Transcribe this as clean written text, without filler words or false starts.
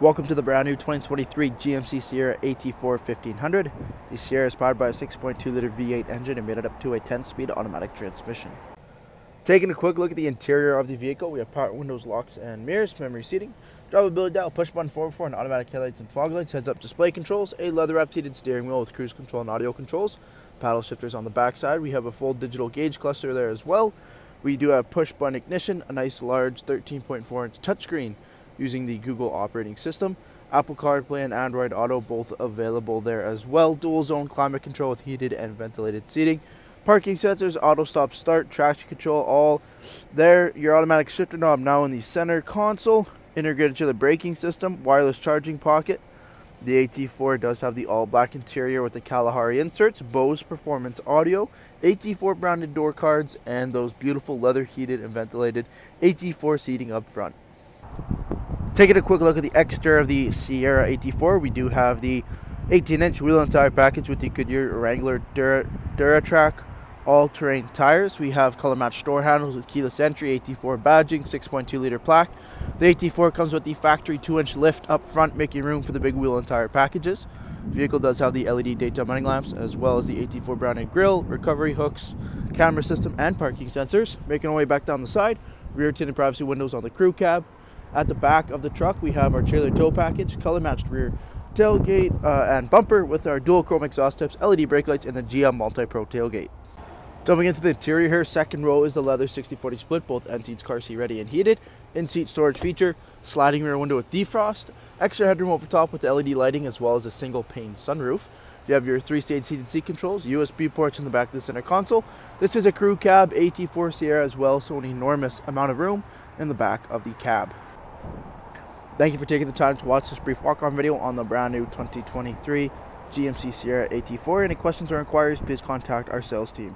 Welcome to the brand new 2023 GMC Sierra AT4 1500. The Sierra is powered by a 6.2 liter V8 engine and made it up to a 10-speed automatic transmission. Taking a quick look at the interior of the vehicle, we have power windows, locks, and mirrors, memory seating, drivability dial, push button 4x4, and automatic headlights and fog lights, heads-up display controls, a leather-wrapped heated steering wheel with cruise control and audio controls, paddle shifters on the backside. We have a full digital gauge cluster there as well. We do have push button ignition, a nice large 13.4-inch touchscreen using the Google operating system, Apple Carplay and Android Auto both available there as well, dual zone climate control with heated and ventilated seating, parking sensors, auto stop start, traction control, all there. Your automatic shifter knob now in the center console, integrated to the braking system, wireless charging pocket. The AT4 does have the all black interior with the Kalahari inserts, Bose performance audio, AT4 branded door cards, and those beautiful leather heated and ventilated AT4 seating up front. Taking a quick look at the exterior of the Sierra AT4, we do have the 18-inch wheel and tire package with the Goodyear Wrangler Duratrack all-terrain tires. We have color-matched door handles with keyless entry, AT4 badging, 6.2 liter plaque. The AT4 comes with the factory 2-inch lift up front, making room for the big wheel and tire packages. The vehicle does have the LED daytime running lamps, as well as the AT4 branded grille, recovery hooks, camera system, and parking sensors. Making our way back down the side, rear tinted privacy windows on the crew cab. At the back of the truck, we have our trailer tow package, color-matched rear tailgate and bumper with our dual chrome exhaust tips, LED brake lights, and the GM MultiPro tailgate. Jumping into the interior here, second row is the leather 60/40 split, both end seats car seat ready and heated. In-seat storage feature, sliding rear window with defrost, extra headroom over top with the LED lighting, as well as a single pane sunroof. You have your 3-stage heated seat controls, USB ports in the back of the center console. This is a crew cab AT4 Sierra as well, so an enormous amount of room in the back of the cab. Thank you for taking the time to watch this brief walk-on video on the brand new 2023 GMC Sierra AT4. Any questions or inquiries, please contact our sales team.